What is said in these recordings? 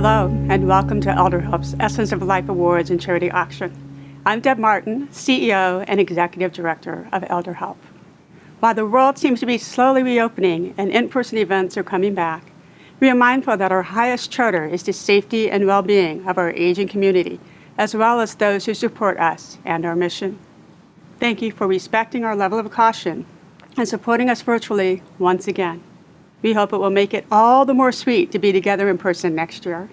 Hello, and welcome to ElderHelp's Essence of Life Awards and Charity Auction. I'm Deb Martin, CEO and Executive Director of ElderHelp. While the world seems to be slowly reopening and in-person events are coming back, we are mindful that our highest charter is the safety and well-being of our aging community, as well as those who support us and our mission. Thank you for respecting our level of caution and supporting us virtually once again. We hope it will make it all the more sweet to be together in person next year.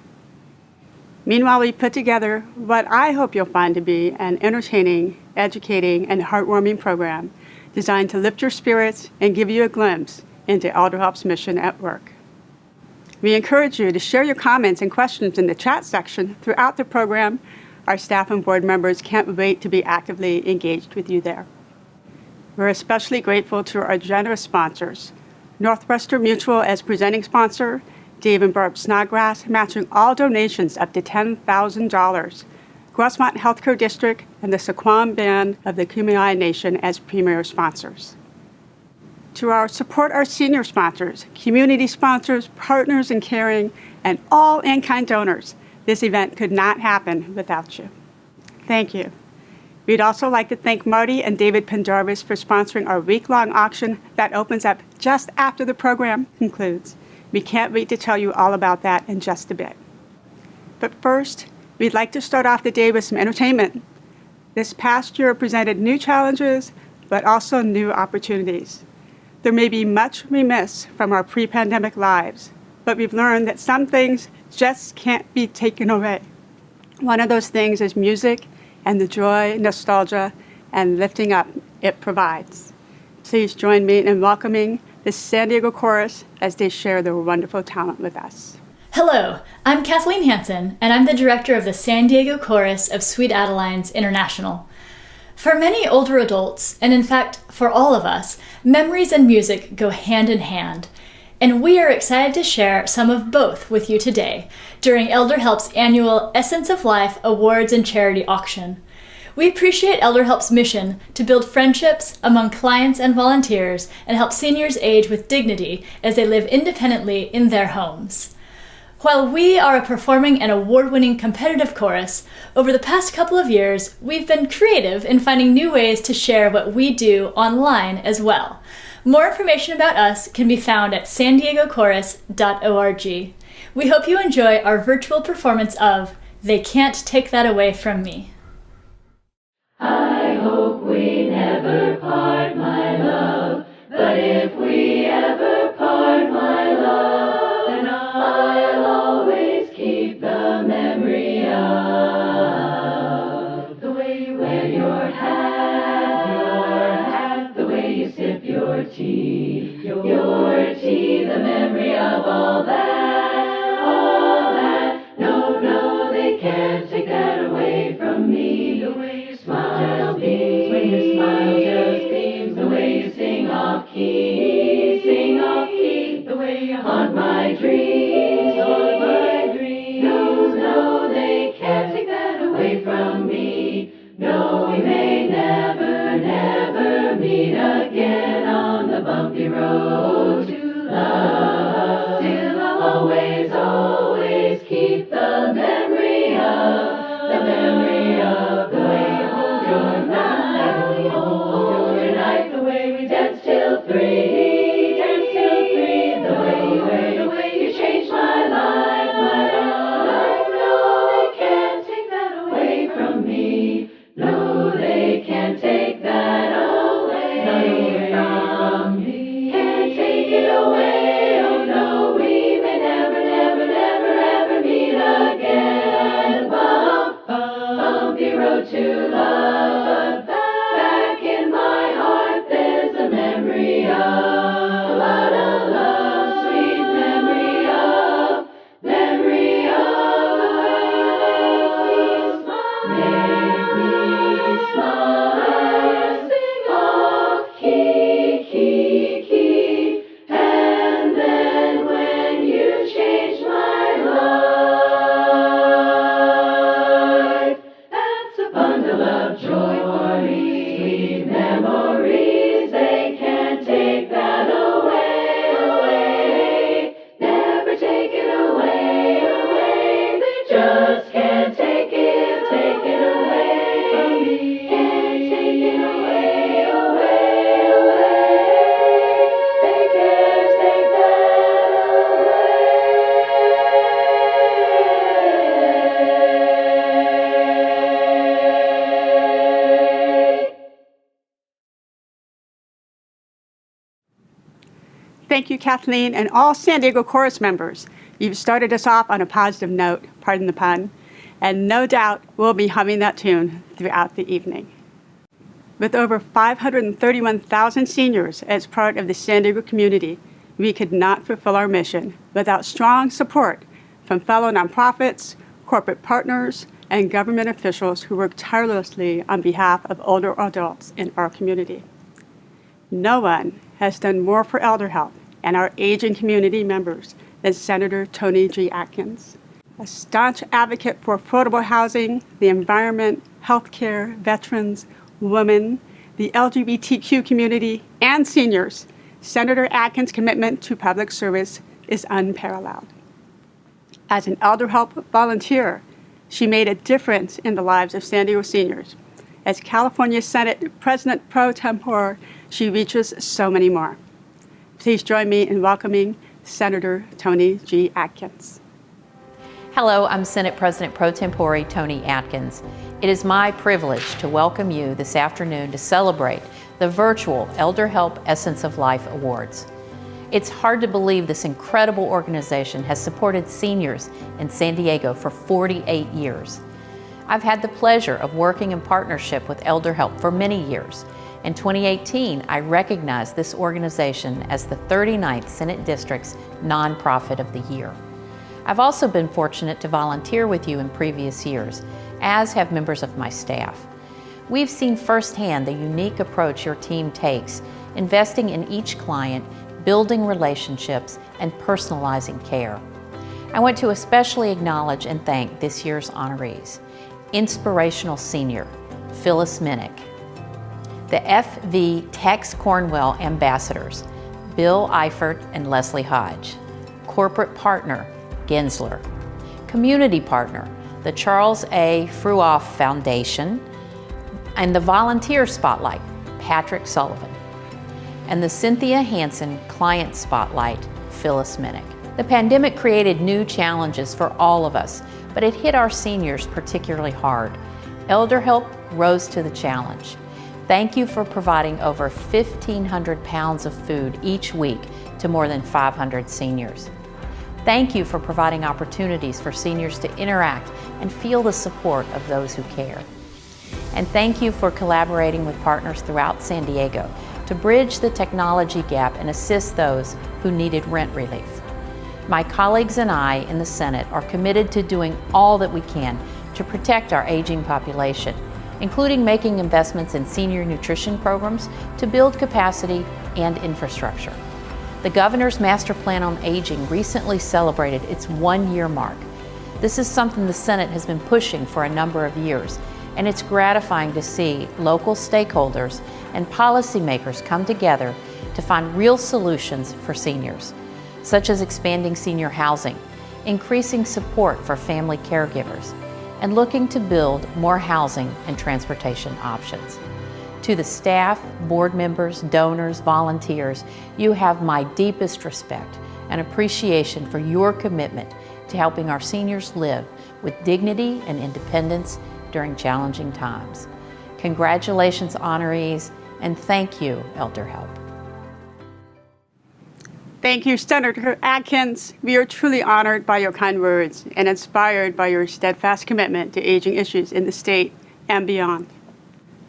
Meanwhile, we put together what I hope you'll find to be an entertaining, educating, and heartwarming program designed to lift your spirits and give you a glimpse into ElderHelp's mission at work. We encourage you to share your comments and questions in the chat section throughout the program. Our staff and board members can't wait to be actively engaged with you there. We're especially grateful to our generous sponsors, Northwestern Mutual as presenting sponsor, Dave and Barb Snodgrass matching all donations up to $10,000, Grossmont Healthcare District, and the Sequam Band of the Kumeyaay Nation as premier sponsors. To our support our senior sponsors, community sponsors, partners in caring, and all in-kind donors, this event could not happen without you. Thank you. We'd also like to thank Marty and David Pendarvis for sponsoring our week-long auction that opens up just after the program concludes. We can't wait to tell you all about that in just a bit. But first, we'd like to start off the day with some entertainment. This past year presented new challenges, but also new opportunities. There may be much we miss from our pre-pandemic lives, but we've learned that some things just can't be taken away. One of those things is music and the joy, nostalgia, and lifting up it provides. Please join me in welcoming the San Diego Chorus as they share their wonderful talent with us. Hello, I'm Kathleen Hansen, and I'm the director of the San Diego Chorus of Sweet Adelines International. For many older adults, and in fact for all of us, memories and music go hand in hand. And we are excited to share some of both with you today during ElderHelp's annual Essence of Life Awards and Charity Auction. We appreciate ElderHelp's mission to build friendships among clients and volunteers and help seniors age with dignity as they live independently in their homes. While we are a performing and award-winning competitive chorus, over the past couple of years, we've been creative in finding new ways to share what we do online as well. More information about us can be found at sandiegochorus.org. We hope you enjoy our virtual performance of They Can't Take That Away From Me. I hope we never part, my love, but if we ever part, my love, then I'll always keep the memory of the way you wear your hat, the way you sip your tea, the memory of all that, no, they can't take that away from me, the way you smile just beams, when your smile just beams, the way you sing off key, the way you haunt my dreams, no, they can't take that away from me, no, we may never meet again on the bumpy road to love, still I'll always keep the memory of the way you hold your night, the way we dance till three, the way you change Thank you, Kathleen, and all San Diego Chorus members. You've started us off on a positive note, pardon the pun, and no doubt we'll be humming that tune throughout the evening. With over 531,000 seniors as part of the San Diego community, we could not fulfill our mission without strong support from fellow nonprofits, corporate partners, and government officials who work tirelessly on behalf of older adults in our community. No one has done more for ElderHelp and our aging community members than Senator Tony G. Atkins. A staunch advocate for affordable housing, the environment, healthcare, veterans, women, the LGBTQ community, and seniors, Senator Atkins' commitment to public service is unparalleled. As an ElderHelp volunteer, she made a difference in the lives of San Diego seniors. As California Senate President pro tempore, she reaches so many more. Please join me in welcoming Senator Tony G. Atkins. Hello, I'm Senate President pro tempore Tony Atkins. It is my privilege to welcome you this afternoon to celebrate the virtual ElderHelp Essence of Life Awards. It's hard to believe this incredible organization has supported seniors in San Diego for 48 years. I've had the pleasure of working in partnership with ElderHelp for many years. In 2018, I recognized this organization as the 39th Senate District's Nonprofit of the Year. I've also been fortunate to volunteer with you in previous years, as have members of my staff. We've seen firsthand the unique approach your team takes, investing in each client, building relationships, and personalizing care. I want to especially acknowledge and thank this year's honorees. Inspirational Senior, Phyllis Minnick. The FV Tex Cornwell Ambassadors, Bill Eifert and Leslie Hodge. Corporate Partner, Gensler. Community Partner, the Charles A. Fruoff Foundation, and the Volunteer Spotlight, Patrick Sullivan. And the Cynthia Hansen Client Spotlight, Phyllis Minnick. The pandemic created new challenges for all of us, but it hit our seniors particularly hard. ElderHelp rose to the challenge. Thank you for providing over 1,500 pounds of food each week to more than 500 seniors. Thank you for providing opportunities for seniors to interact and feel the support of those who care. And thank you for collaborating with partners throughout San Diego to bridge the technology gap and assist those who needed rent relief. My colleagues and I in the Senate are committed to doing all that we can to protect our aging population, including making investments in senior nutrition programs to build capacity and infrastructure. The Governor's Master Plan on Aging recently celebrated its 1-year mark. This is something the Senate has been pushing for a number of years, and it's gratifying to see local stakeholders and policymakers come together to find real solutions for seniors, such as expanding senior housing, increasing support for family caregivers, and looking to build more housing and transportation options. To the staff, board members, donors, volunteers, you have my deepest respect and appreciation for your commitment to helping our seniors live with dignity and independence during challenging times. Congratulations, honorees, and thank you, ElderHelp. Thank you, Senator Atkins. We are truly honored by your kind words and inspired by your steadfast commitment to aging issues in the state and beyond.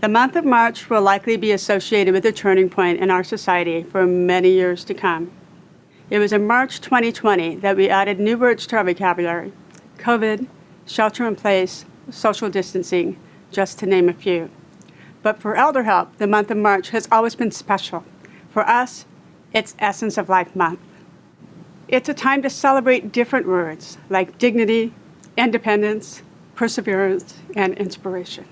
The month of March will likely be associated with a turning point in our society for many years to come. It was in March 2020 that we added new words to our vocabulary: COVID, shelter in place, social distancing, just to name a few. But for ElderHelp, the month of March has always been special. For us, it's Essence of Life Month. It's a time to celebrate different words like dignity, independence, perseverance, and inspiration.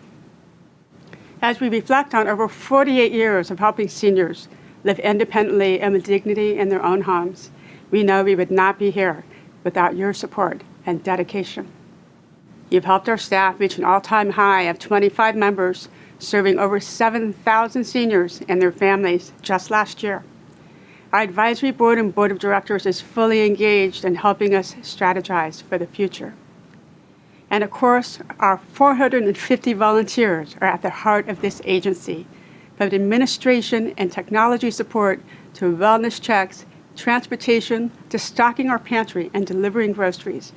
As we reflect on over 48 years of helping seniors live independently and with dignity in their own homes, we know we would not be here without your support and dedication. You've helped our staff reach an all-time high of 25 members, serving over 7,000 seniors and their families just last year. Our advisory board and board of directors is fully engaged in helping us strategize for the future. And of course, our 450 volunteers are at the heart of this agency, from administration and technology support to wellness checks, transportation, to stocking our pantry and delivering groceries,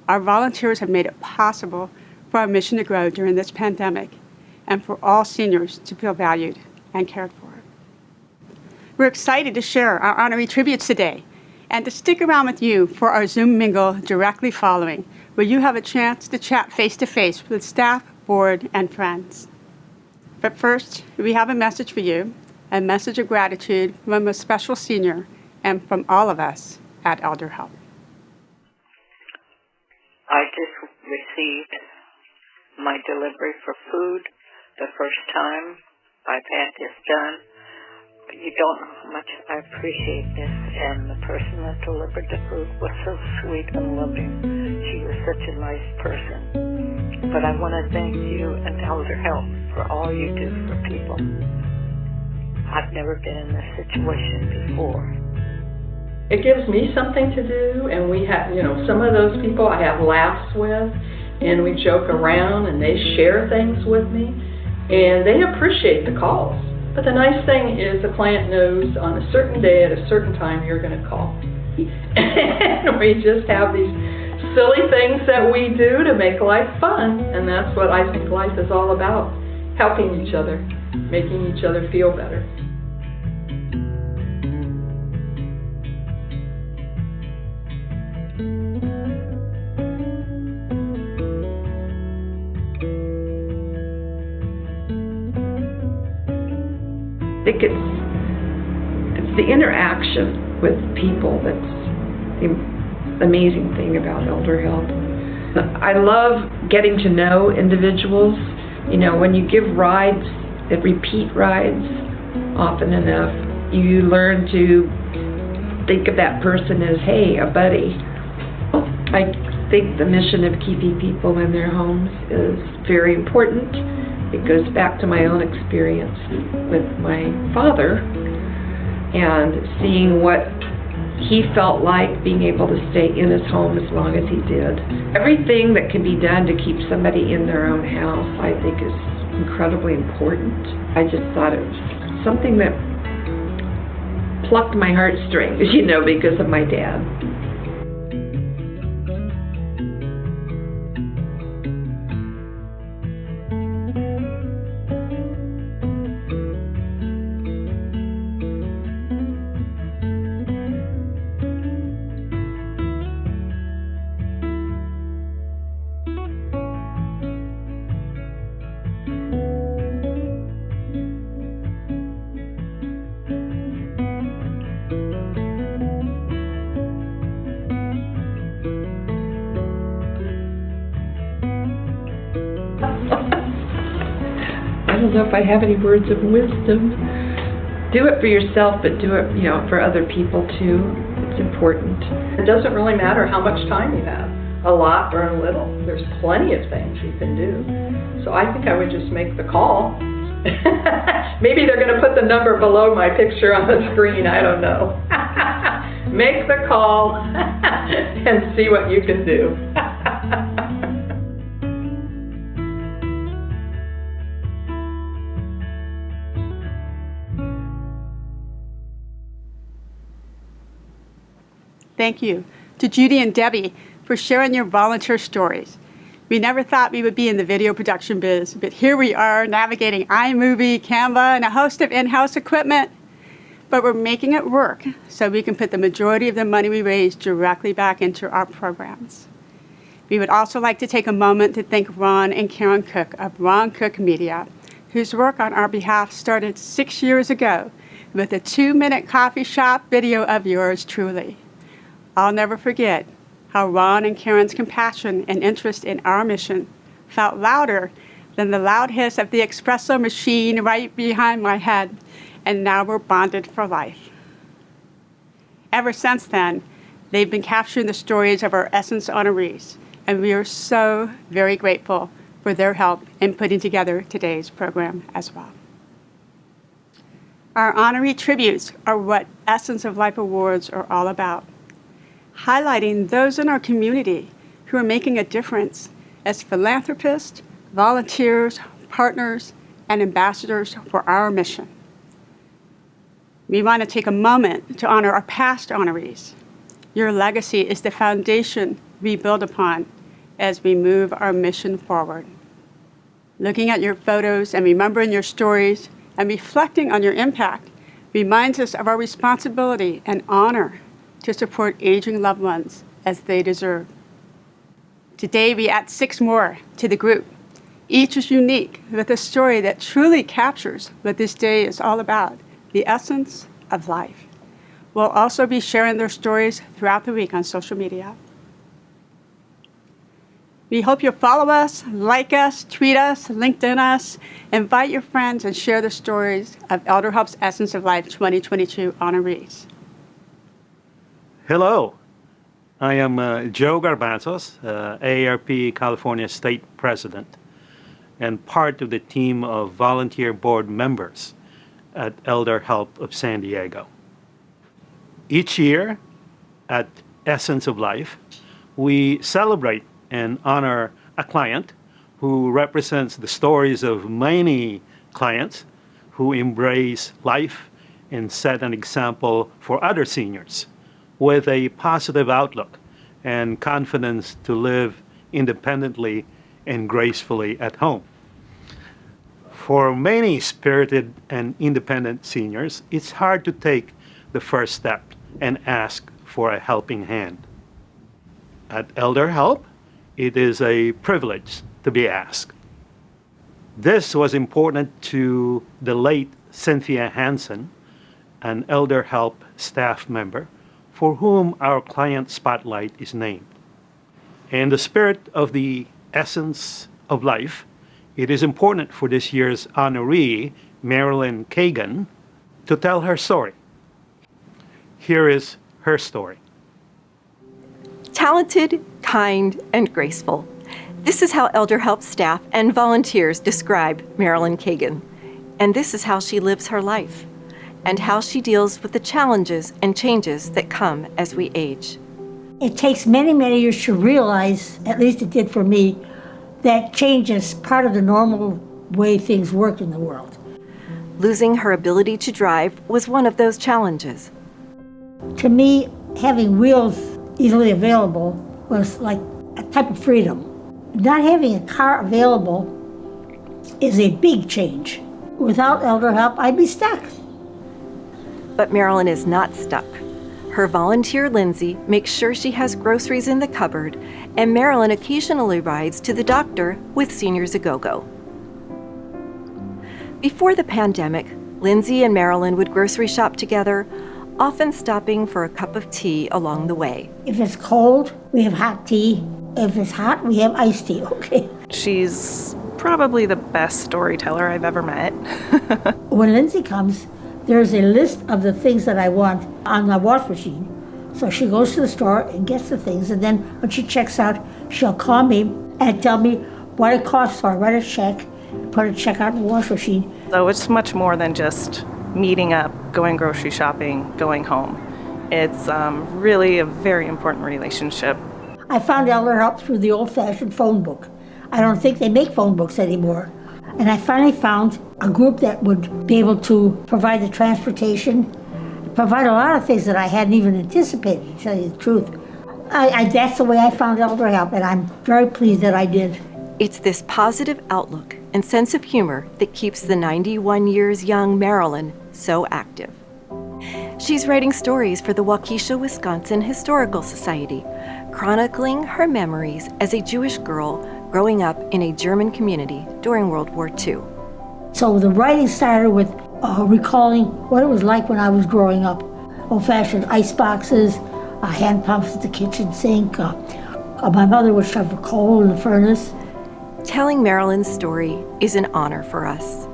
our volunteers have made it possible for our mission to grow during this pandemic and for all seniors to feel valued and cared for. We're excited to share our honorary tributes today and to stick around with you for our Zoom mingle directly following, where you have a chance to chat face-to-face with staff, board, and friends. But first, we have a message for you, a message of gratitude from a most special senior and from all of us at ElderHelp. I just received my delivery for food the first time I've had this done. You don't know how much I appreciate this, and the person that delivered the food was so sweet and loving. She was such a nice person. But I want to thank you and ElderHelp for all you do for people. I've never been in this situation before. It gives me something to do, and we have, some of those people I have laughs with, and we joke around, and they share things with me, and they appreciate the calls. But the nice thing is the client knows on a certain day at a certain time you're going to call. And we just have these silly things that we do to make life fun, and that's what I think life is all about, helping each other, making each other feel better. I think it's the interaction with people that's the amazing thing about ElderHelp. I love getting to know individuals. When you give rides, repeat rides often enough, you learn to think of that person as, hey, a buddy. I think the mission of keeping people in their homes is very important. It goes back to my own experience with my father and seeing what he felt like being able to stay in his home as long as he did. Everything that can be done to keep somebody in their own house, I think, is incredibly important. I just thought it was something that plucked my heartstrings, because of my dad. I don't know if I have any words of wisdom. Do it for yourself, but do it, for other people too. It's important. It doesn't really matter how much time you have, a lot or a little. There's plenty of things you can do. So I think I would just make the call. Maybe they're going to put the number below my picture on the screen. I don't know. Make the call and see what you can do. Thank you to Judy and Debbie for sharing your volunteer stories. We never thought we would be in the video production biz, but here we are navigating iMovie, Canva, and a host of in-house equipment. But we're making it work so we can put the majority of the money we raise directly back into our programs. We would also like to take a moment to thank Ron and Karen Cook of Ron Cook Media, whose work on our behalf started 6 years ago with a 2-minute coffee shop video of yours truly. I'll never forget how Ron and Karen's compassion and interest in our mission felt louder than the loud hiss of the espresso machine right behind my head, and now we're bonded for life. Ever since then, they've been capturing the stories of our Essence honorees, and we are so very grateful for their help in putting together today's program as well. Our honoree tributes are what Essence of Life Awards are all about, highlighting those in our community who are making a difference as philanthropists, volunteers, partners, and ambassadors for our mission. We want to take a moment to honor our past honorees. Your legacy is the foundation we build upon as we move our mission forward. Looking at your photos and remembering your stories and reflecting on your impact reminds us of our responsibility and honor to support aging loved ones as they deserve. Today, we add 6 more to the group. Each is unique with a story that truly captures what this day is all about, the essence of life. We'll also be sharing their stories throughout the week on social media. We hope you'll follow us, like us, tweet us, LinkedIn us, invite your friends, and share the stories of ElderHelp's Essence of Life 2022 honorees. Hello, I am Joe Garbanzos, AARP California State President, and part of the team of volunteer board members at ElderHelp of San Diego. Each year at Essence of Life, we celebrate and honor a client who represents the stories of many clients who embrace life and set an example for other seniors with a positive outlook and confidence to live independently and gracefully at home. For many spirited and independent seniors, it's hard to take the first step and ask for a helping hand. At ElderHelp, it is a privilege to be asked. This was important to the late Cynthia Hansen, an ElderHelp staff member, for whom our client spotlight is named. In the spirit of the essence of life, it is important for this year's honoree, Marilyn Kagan, to tell her story. Here is her story. Talented, kind, and graceful. This is how ElderHelp staff and volunteers describe Marilyn Kagan. And this is how she lives her life, and how she deals with the challenges and changes that come as we age. It takes many, many years to realize, at least it did for me, that change is part of the normal way things work in the world. Losing her ability to drive was one of those challenges. To me, having wheels easily available was like a type of freedom. Not having a car available is a big change. Without ElderHelp, I'd be stuck. But Marilyn is not stuck. Her volunteer, Lindsay, makes sure she has groceries in the cupboard, and Marilyn occasionally rides to the doctor with Seniors A Go-Go. Before the pandemic, Lindsay and Marilyn would grocery shop together, often stopping for a cup of tea along the way. If it's cold, we have hot tea. If it's hot, we have iced tea, okay? She's probably the best storyteller I've ever met. When Lindsay comes, there's a list of the things that I want on the wash machine. So she goes to the store and gets the things, and then when she checks out, she'll call me and tell me what it costs, so I write a check, put a check out in the wash machine. So it's much more than just meeting up, going grocery shopping, going home. It's really a very important relationship. I found ElderHelp through the old-fashioned phone book. I don't think they make phone books anymore. And I finally found a group that would be able to provide the transportation, provide a lot of things that I hadn't even anticipated, to tell you the truth. That's the way I found ElderHelp, and I'm very pleased that I did. It's this positive outlook and sense of humor that keeps the 91 years young Marilyn so active. She's writing stories for the Waukesha, Wisconsin Historical Society, chronicling her memories as a Jewish girl growing up in a German community during World War II. So the writing started with recalling what it was like when I was growing up. Old-fashioned ice boxes, hand pumps at the kitchen sink. My mother would shove the coal in the furnace. Telling Marilyn's story is an honor for us.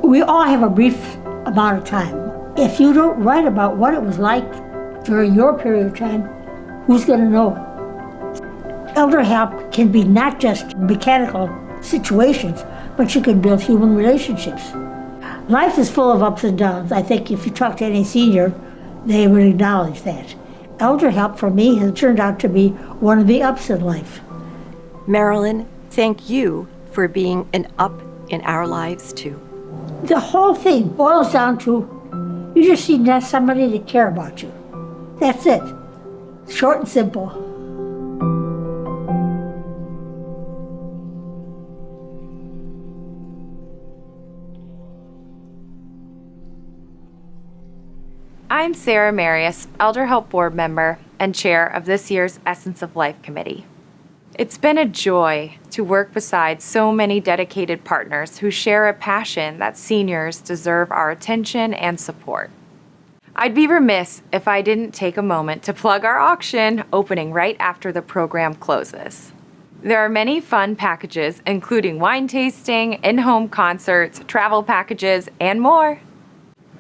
We all have a brief amount of time. If you don't write about what it was like during your period of time, who's going to know it? ElderHelp can be not just mechanical situations, but you can build human relationships. Life is full of ups and downs. I think if you talk to any senior, they would acknowledge that. ElderHelp for me has turned out to be one of the ups in life. Marilyn, thank you for being an up in our lives too. The whole thing boils down to You just need to have somebody to care about you. That's it. Short and simple. I'm Sarah Marius, ElderHelp board member and chair of this year's Essence of Life Committee. It's been a joy to work beside so many dedicated partners who share a passion that seniors deserve our attention and support. I'd be remiss if I didn't take a moment to plug our auction opening right after the program closes. There are many fun packages, including wine tasting, in-home concerts, travel packages, and more.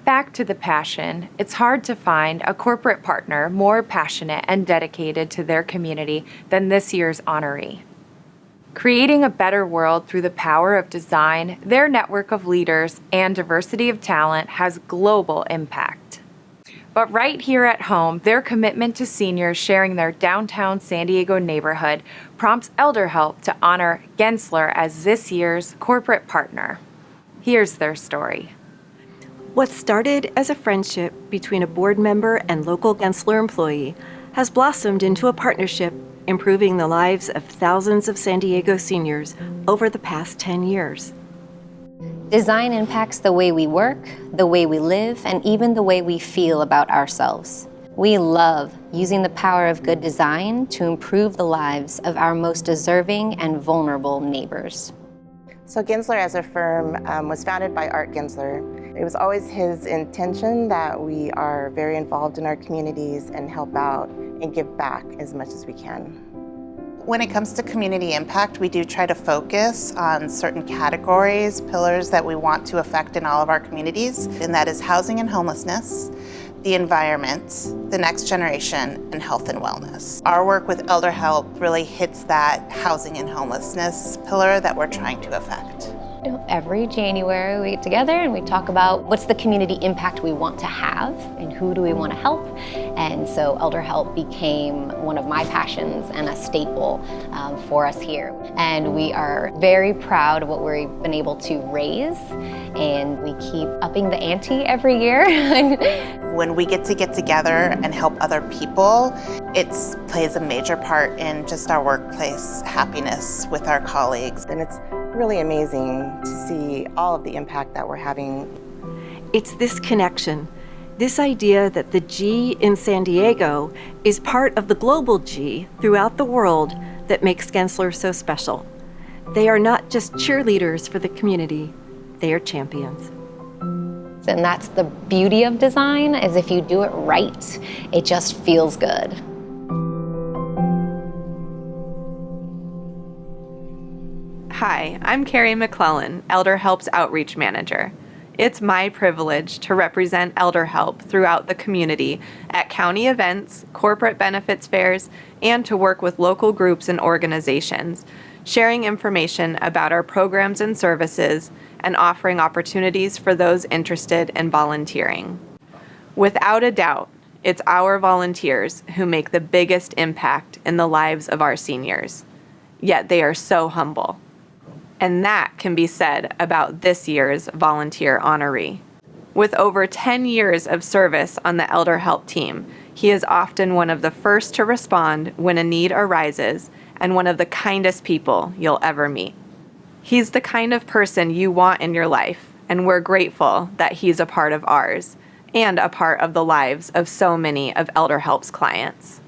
Back to the passion, it's hard to find a corporate partner more passionate and dedicated to their community than this year's honoree. Creating a better world through the power of design, their network of leaders and diversity of talent has global impact. But right here at home, their commitment to seniors sharing their downtown San Diego neighborhood prompts ElderHelp to honor Gensler as this year's corporate partner. Here's their story. What started as a friendship between a board member and local Gensler employee has blossomed into a partnership, improving the lives of thousands of San Diego seniors over the past 10 years. Design impacts the way we work, the way we live, and even the way we feel about ourselves. We love using the power of good design to improve the lives of our most deserving and vulnerable neighbors. So Gensler as a firm was founded by Art Gensler. It was always his intention that we are very involved in our communities and help out and give back as much as we can. When it comes to community impact, we do try to focus on certain categories, pillars that we want to affect in all of our communities, and that is housing and homelessness, the environment, the next generation, and health and wellness. Our work with ElderHelp really hits that housing and homelessness pillar that we're trying to affect. Every January we get together and we talk about what's the community impact we want to have and who do we want to help. And so ElderHelp became one of my passions and a staple for us here. And we are very proud of what we've been able to raise, and we keep upping the ante every year. When we get together and help other people, it plays a major part in just our workplace happiness with our colleagues. And it's really amazing to see all of the impact that we're having. It's this connection, this idea that the G in San Diego is part of the global G throughout the world that makes Gensler so special. They are not just cheerleaders for the community, they are champions. And that's the beauty of design, is if you do it right, it just feels good. Hi, I'm Carrie McClellan, ElderHelp's Outreach Manager. It's my privilege to represent ElderHelp throughout the community at county events, corporate benefits fairs, and to work with local groups and organizations, sharing information about our programs and services, and offering opportunities for those interested in volunteering. Without a doubt, it's our volunteers who make the biggest impact in the lives of our seniors. Yet they are so humble. And that can be said about this year's volunteer honoree. With over 10 years of service on the ElderHelp team, he is often one of the first to respond when a need arises and one of the kindest people you'll ever meet. He's the kind of person you want in your life, and we're grateful that he's a part of ours and a part of the lives of so many of ElderHelp's clients.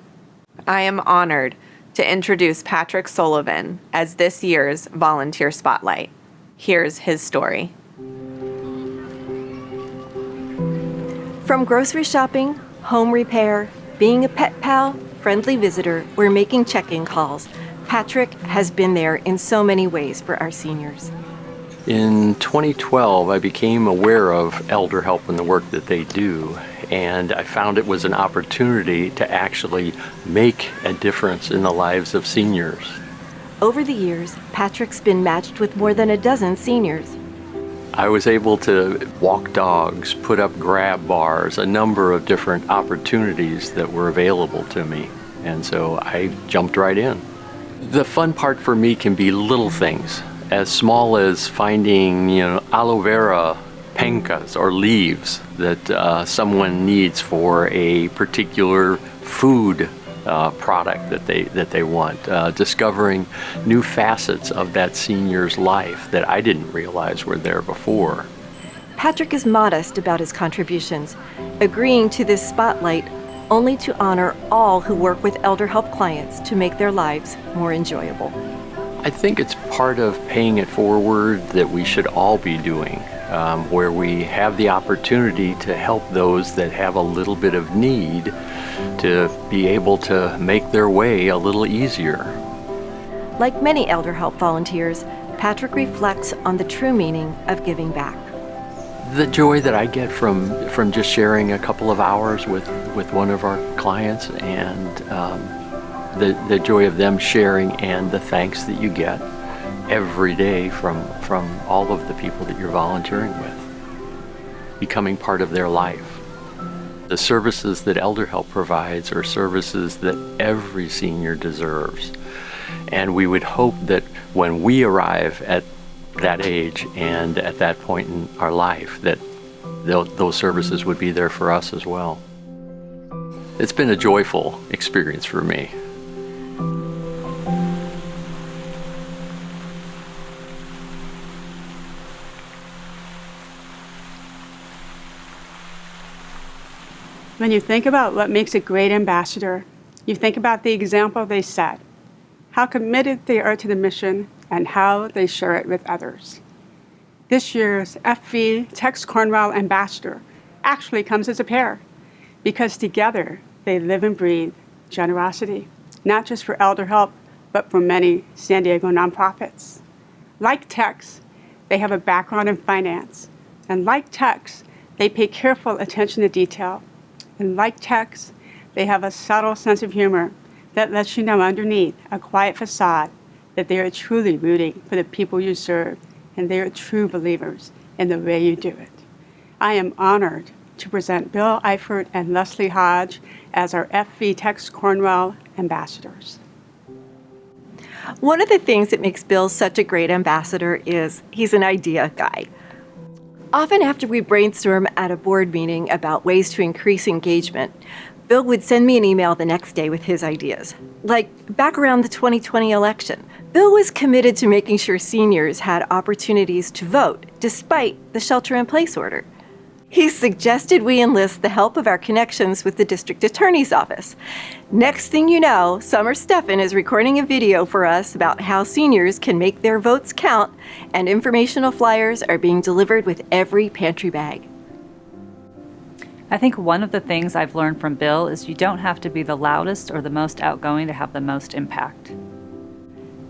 I am honored to introduce Patrick Sullivan as this year's Volunteer Spotlight. Here's his story. From grocery shopping, home repair, being a pet pal, friendly visitor, or making check-in calls, Patrick has been there in so many ways for our seniors. In 2012, I became aware of ElderHelp and the work that they do, and I found it was an opportunity to actually make a difference in the lives of seniors. Over the years, Patrick's been matched with more than a dozen seniors. I was able to walk dogs, put up grab bars, a number of different opportunities that were available to me, and so I jumped right in. The fun part for me can be little things, as small as finding, aloe vera pencas or leaves that someone needs for a particular food product that they want, discovering new facets of that senior's life that I didn't realize were there before. Patrick is modest about his contributions, agreeing to this spotlight only to honor all who work with ElderHelp clients to make their lives more enjoyable. I think it's part of paying it forward that we should all be doing, where we have the opportunity to help those that have a little bit of need to be able to make their way a little easier. Like many ElderHelp volunteers, Patrick reflects on the true meaning of giving back. The joy that I get from just sharing a couple of hours with one of our clients, and the joy of them sharing, and the thanks that you get every day from all of the people that you're volunteering with, becoming part of their life. The services that ElderHelp provides are services that every senior deserves. And we would hope that when we arrive at that age and at that point in our life, that those services would be there for us as well. It's been a joyful experience for me. When you think about what makes a great ambassador, you think about the example they set, how committed they are to the mission, and how they share it with others. This year's FV Tex Cornwell Ambassador actually comes as a pair, because together they live and breathe generosity, not just for ElderHelp, but for many San Diego nonprofits. Like Tex, they have a background in finance, and like Tex, they pay careful attention to detail. And like Tex, they have a subtle sense of humor that lets you know underneath a quiet facade that they are truly rooting for the people you serve, and they are true believers in the way you do it. I am honored to present Bill Eifert and Leslie Hodge as our FV Tex Cornwell ambassadors. One of the things that makes Bill such a great ambassador is he's an idea guy. Often after we brainstorm at a board meeting about ways to increase engagement, Bill would send me an email the next day with his ideas. Like back around the 2020 election, Bill was committed to making sure seniors had opportunities to vote despite the shelter-in-place order. He suggested we enlist the help of our connections with the district attorney's office. Next thing you know, Summer Steffen is recording a video for us about how seniors can make their votes count, and informational flyers are being delivered with every pantry bag. I think one of the things I've learned from Bill is you don't have to be the loudest or the most outgoing to have the most impact.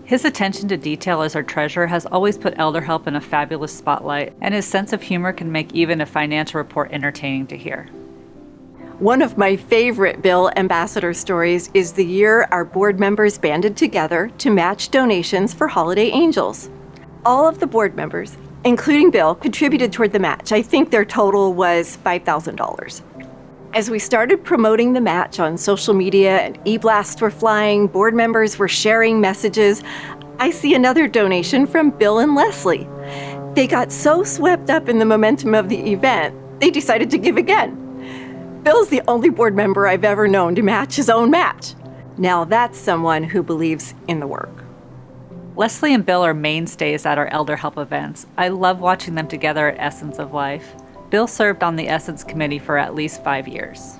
His attention to detail as our treasurer has always put ElderHelp in a fabulous spotlight, and his sense of humor can make even a financial report entertaining to hear. One of my favorite Bill ambassador stories is the year our board members banded together to match donations for Holiday Angels. All of the board members, including Bill, contributed toward the match. I think their total was $5,000. As we started promoting the match on social media and e-blasts were flying, board members were sharing messages, I see another donation from Bill and Leslie. They got so swept up in the momentum of the event, they decided to give again. Bill's the only board member I've ever known to match his own match. Now that's someone who believes in the work. Leslie and Bill are mainstays at our ElderHelp events. I love watching them together at Essence of Life. Bill served on the Essence Committee for at least 5 years.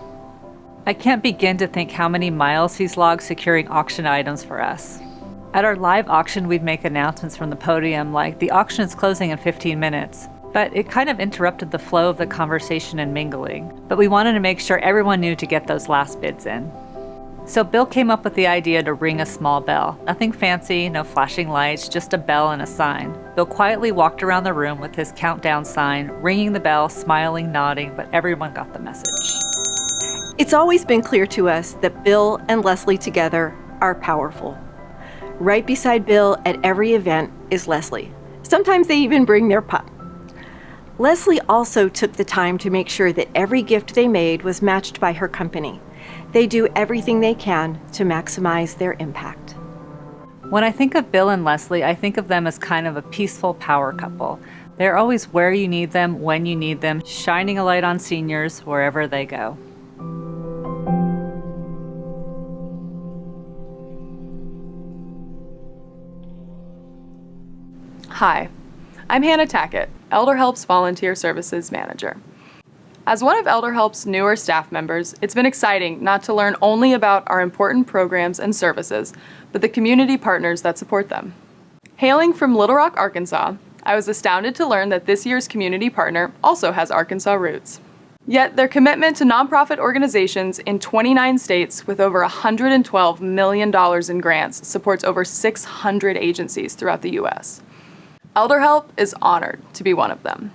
I can't begin to think how many miles he's logged securing auction items for us. At our live auction, we'd make announcements from the podium like, the auction is closing in 15 minutes. But it kind of interrupted the flow of the conversation and mingling. But we wanted to make sure everyone knew to get those last bids in. So Bill came up with the idea to ring a small bell. Nothing fancy, no flashing lights, just a bell and a sign. Bill quietly walked around the room with his countdown sign, ringing the bell, smiling, nodding, but everyone got the message. It's always been clear to us that Bill and Leslie together are powerful. Right beside Bill at every event is Leslie. Sometimes they even bring their pup. Leslie also took the time to make sure that every gift they made was matched by her company. They do everything they can to maximize their impact. When I think of Bill and Leslie, I think of them as kind of a peaceful power couple. They're always where you need them, when you need them, shining a light on seniors wherever they go. Hi, I'm Hannah Tackett, ElderHelp's Volunteer Services Manager. As one of ElderHelp's newer staff members, it's been exciting not to learn only about our important programs and services, but the community partners that support them. Hailing from Little Rock, Arkansas, I was astounded to learn that this year's community partner also has Arkansas roots. Yet their commitment to nonprofit organizations in 29 states with over $112 million in grants supports over 600 agencies throughout the U.S. ElderHelp is honored to be one of them.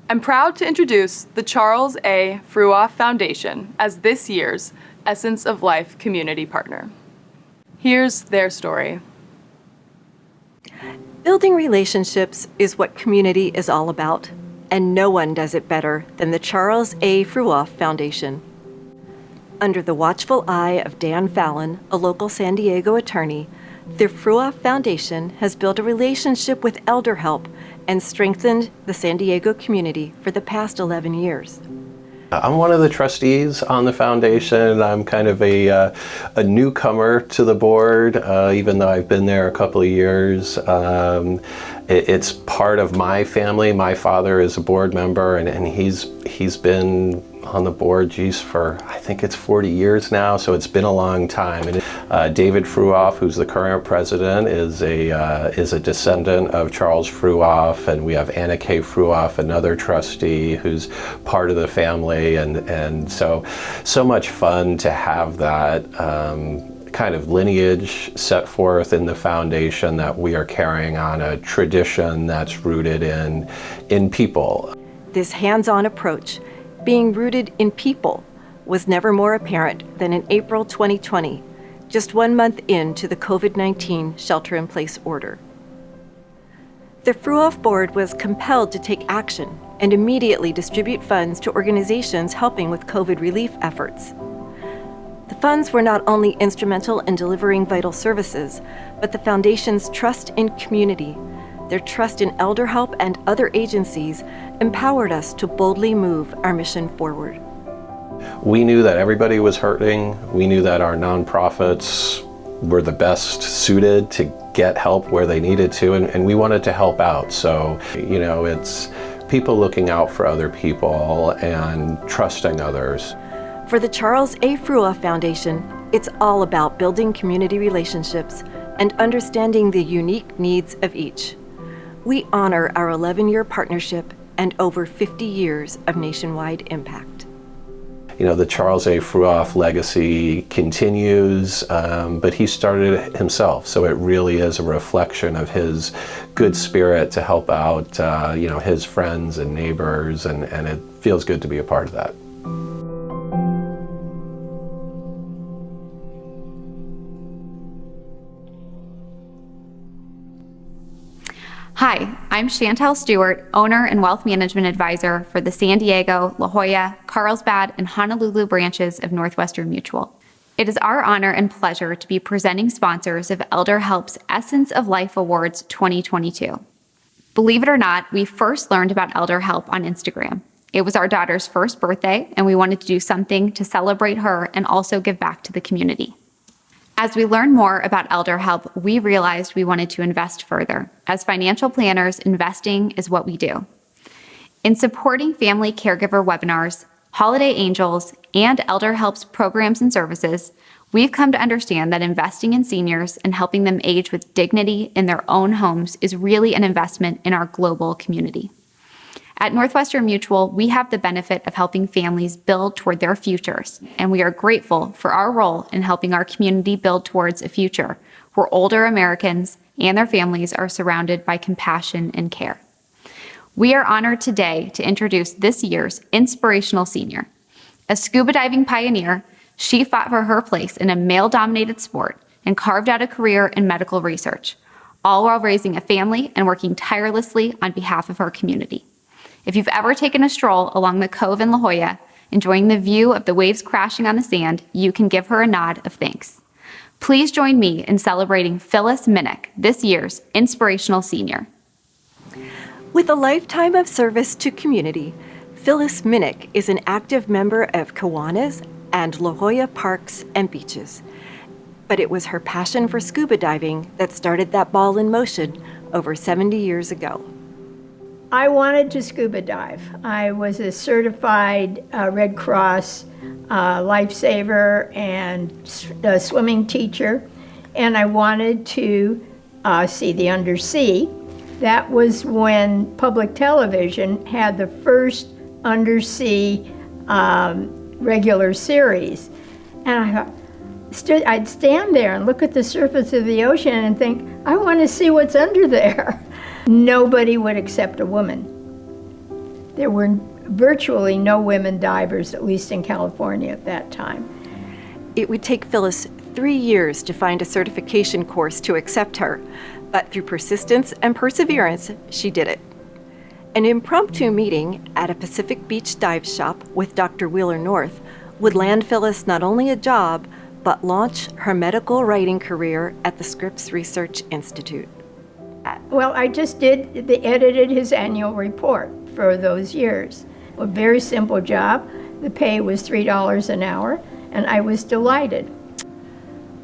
I'm proud to introduce the Charles A. Fruoff Foundation as this year's Essence of Life community partner. Here's their story. Building relationships is what community is all about, and no one does it better than the Charles A. Fruoff Foundation. Under the watchful eye of Dan Fallon, a local San Diego attorney, the Fruoff Foundation has built a relationship with ElderHelp and strengthened the San Diego community for the past 11 years. I'm one of the trustees on the foundation. I'm kind of a newcomer to the board, even though I've been there a couple of years. It's part of my family. My father is a board member, and he's been on the board, for I think it's 40 years now, so it's been a long time. And David Fruoff, who's the current president, is a descendant of Charles Fruoff, and we have Anna K. Fruoff, another trustee who's part of the family, and so much fun to have that kind of lineage set forth in the foundation, that we are carrying on a tradition that's rooted in people. This hands-on approach, being rooted in people, was never more apparent than in April 2020, just 1 month into the COVID-19 shelter-in-place order. The Fruoff board was compelled to take action and immediately distribute funds to organizations helping with COVID relief efforts. The funds were not only instrumental in delivering vital services, but the Foundation's trust in community, their trust in ElderHelp and other agencies, empowered us to boldly move our mission forward. We knew that everybody was hurting. We knew that our nonprofits were the best suited to get help where they needed to, and we wanted to help out. So, it's people looking out for other people and trusting others. For the Charles A. Fruoff Foundation, it's all about building community relationships and understanding the unique needs of each. We honor our 11-year partnership and over 50 years of nationwide impact. The Charles A. Fruoff legacy continues, but he started it himself, so it really is a reflection of his good spirit to help out, his friends and neighbors, and it feels good to be a part of that. Hi, I'm Chantel Stewart, owner and wealth management advisor for the San Diego, La Jolla, Carlsbad, and Honolulu branches of Northwestern Mutual. It is our honor and pleasure to be presenting sponsors of ElderHelp's Essence of Life Awards 2022. Believe it or not, we first learned about ElderHelp on Instagram. It was our daughter's first birthday, and we wanted to do something to celebrate her and also give back to the community. As we learned more about ElderHelp, we realized we wanted to invest further. As financial planners, investing is what we do. In supporting family caregiver webinars, Holiday Angels, and ElderHelp's programs and services, we've come to understand that investing in seniors and helping them age with dignity in their own homes is really an investment in our global community. At Northwestern Mutual, we have the benefit of helping families build toward their futures, and we are grateful for our role in helping our community build towards a future where older Americans and their families are surrounded by compassion and care. We are honored today to introduce this year's inspirational senior. A scuba diving pioneer, she fought for her place in a male-dominated sport and carved out a career in medical research, all while raising a family and working tirelessly on behalf of her community. If you've ever taken a stroll along the cove in La Jolla, enjoying the view of the waves crashing on the sand, you can give her a nod of thanks. Please join me in celebrating Phyllis Minnick, this year's inspirational senior. With a lifetime of service to community, Phyllis Minnick is an active member of Kiwanis and La Jolla Parks and Beaches. But it was her passion for scuba diving that started that ball in motion over 70 years ago. I wanted to scuba dive. I was a certified Red Cross lifesaver and swimming teacher, and I wanted to see the undersea. That was when public television had the first undersea regular series. And I thought, I'd stand there and look at the surface of the ocean and think, I want to see what's under there. Nobody would accept a woman. There were virtually no women divers, at least in California at that time. It would take Phyllis 3 years to find a certification course to accept her, but through persistence and perseverance, she did it. An impromptu meeting at a Pacific Beach dive shop with Dr. Wheeler North would land Phyllis not only a job, but launch her medical writing career at the Scripps Research Institute. Well, I just edited his annual report for those years. A very simple job. The pay was $3 an hour, and I was delighted.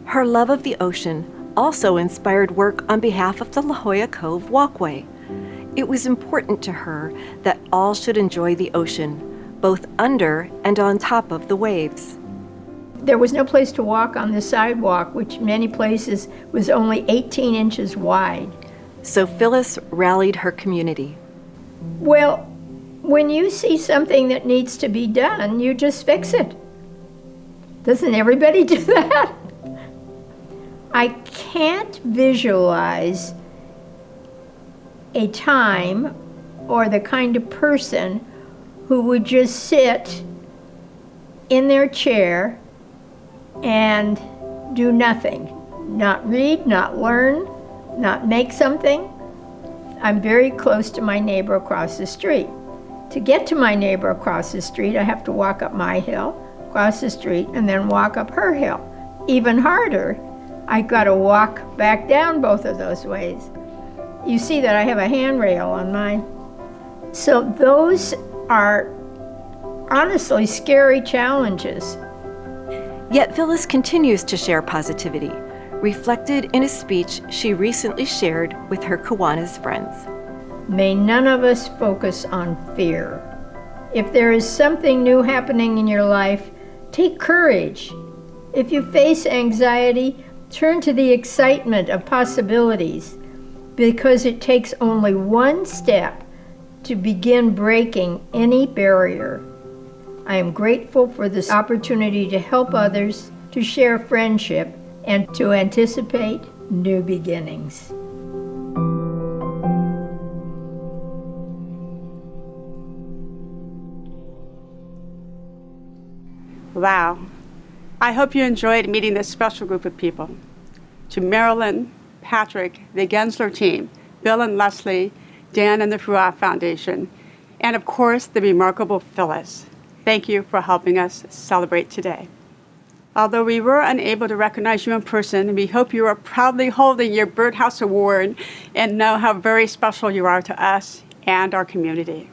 Her love of the ocean also inspired work on behalf of the La Jolla Cove Walkway. It was important to her that all should enjoy the ocean, both under and on top of the waves. There was no place to walk on the sidewalk, which many places was only 18 inches wide. So Phyllis rallied her community. Well, when you see something that needs to be done, you just fix it. Doesn't everybody do that? I can't visualize a time or the kind of person who would just sit in their chair and do nothing. Not read, not learn, not make something. I'm very close to my neighbor across the street. To get to my neighbor across the street, I have to walk up my hill, cross the street, and then walk up her hill. Even harder, I've got to walk back down both of those ways. You see that I have a handrail on mine. So those are honestly scary challenges. Yet Phyllis continues to share positivity, reflected in a speech she recently shared with her Kiwanis friends. May none of us focus on fear. If there is something new happening in your life, take courage. If you face anxiety, turn to the excitement of possibilities, because it takes only one step to begin breaking any barrier. I am grateful for this opportunity to help others, to share friendship, and to anticipate new beginnings. Wow. I hope you enjoyed meeting this special group of people. To Marilyn, Patrick, the Gensler team, Bill and Leslie, Dan and the Fruah Foundation, and of course, the remarkable Phyllis. Thank you for helping us celebrate today. Although we were unable to recognize you in person, we hope you are proudly holding your Birdhouse Award and know how very special you are to us and our community.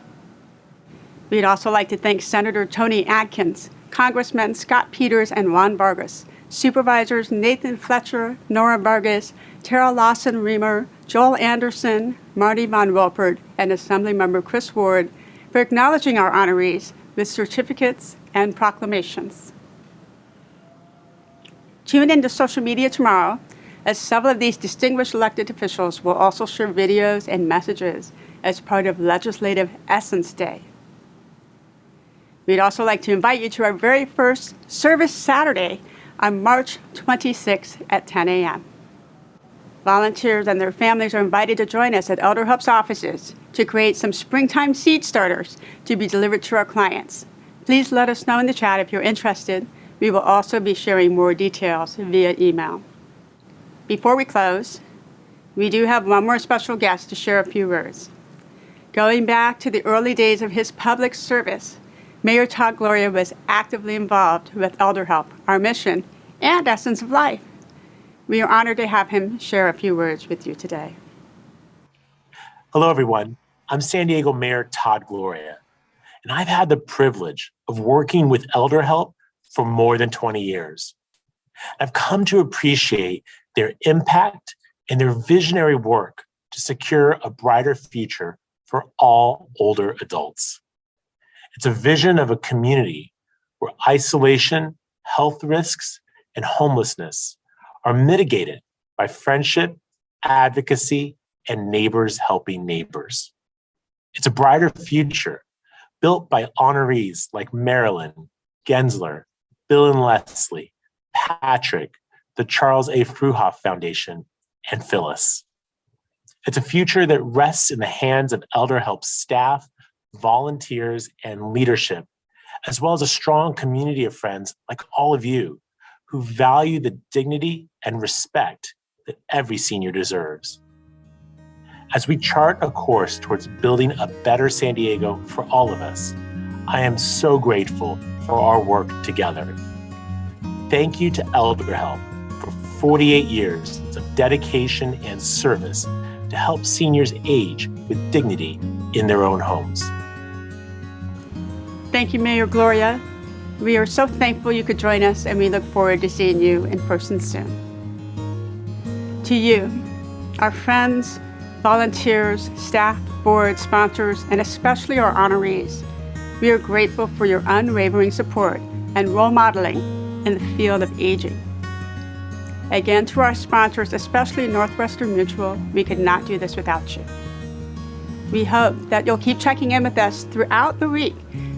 We'd also like to thank Senator Tony Atkins, Congressmen Scott Peters and Juan Vargas, Supervisors Nathan Fletcher, Nora Vargas, Tara Lawson-Remer, Joel Anderson, Marty Von Wilpert, and Assemblymember Chris Ward for acknowledging our honorees with certificates and proclamations. Tune into social media tomorrow, as several of these distinguished elected officials will also share videos and messages as part of Legislative Essence Day. We'd also like to invite you to our very first Service Saturday on March 26th at 10 a.m. Volunteers and their families are invited to join us at ElderHelp's offices to create some springtime seed starters to be delivered to our clients. Please let us know in the chat if you're interested. We will also be sharing more details via email. Before we close, we do have one more special guest to share a few words. Going back to the early days of his public service, Mayor Todd Gloria was actively involved with ElderHelp, our mission, and Essence of Life. We are honored to have him share a few words with you today. Hello, everyone. I'm San Diego Mayor Todd Gloria, and I've had the privilege of working with ElderHelp for more than 20 years. I've come to appreciate their impact and their visionary work to secure a brighter future for all older adults. It's a vision of a community where isolation, health risks, and homelessness are mitigated by friendship, advocacy, and neighbors helping neighbors. It's a brighter future built by honorees like Marilyn, Gensler, Bill and Leslie, Patrick, the Charles A. Fruhoff Foundation, and Phyllis. It's a future that rests in the hands of ElderHelp staff, volunteers, and leadership, as well as a strong community of friends like all of you who value the dignity and respect that every senior deserves. As we chart a course towards building a better San Diego for all of us, I am so grateful for our work together. Thank you to ElderHelp for 48 years of dedication and service to help seniors age with dignity in their own homes. Thank you, Mayor Gloria. We are so thankful you could join us, and we look forward to seeing you in person soon. To you, our friends, volunteers, staff, board, sponsors, and especially our honorees, we are grateful for your unwavering support and role modeling in the field of aging. Again, to our sponsors, especially Northwestern Mutual, we could not do this without you. We hope that you'll keep checking in with us throughout the week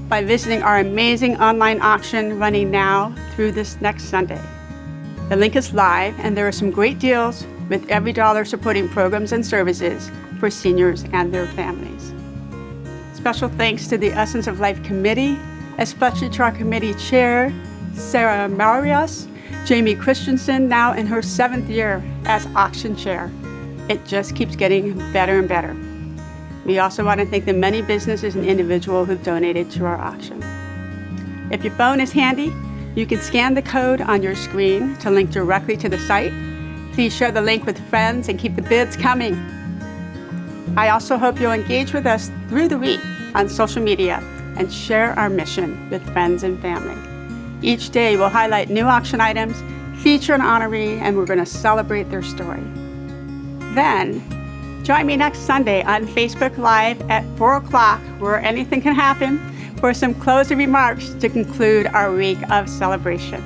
by visiting our amazing online auction running now through this next Sunday. The link is live, and there are some great deals with every dollar supporting programs and services for seniors and their families. Special thanks to the Essence of Life Committee, especially to our committee chair, Sarah Marias, Jamie Christensen, now in her 7th year as auction chair. It just keeps getting better and better. We also want to thank the many businesses and individuals who've donated to our auction. If your phone is handy, you can scan the code on your screen to link directly to the site. Please share the link with friends and keep the bids coming. I also hope you'll engage with us through the week on social media and share our mission with friends and family. Each day we'll highlight new auction items, feature an honoree, and we're going to celebrate their story. Then, join me next Sunday on Facebook Live at 4 o'clock, where anything can happen, for some closing remarks to conclude our week of celebration.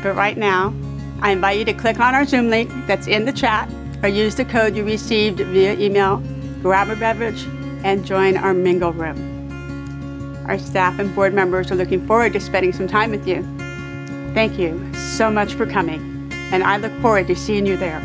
But right now, I invite you to click on our Zoom link that's in the chat, or use the code you received via email, grab a beverage, and join our mingle room. Our staff and board members are looking forward to spending some time with you. Thank you so much for coming, and I look forward to seeing you there.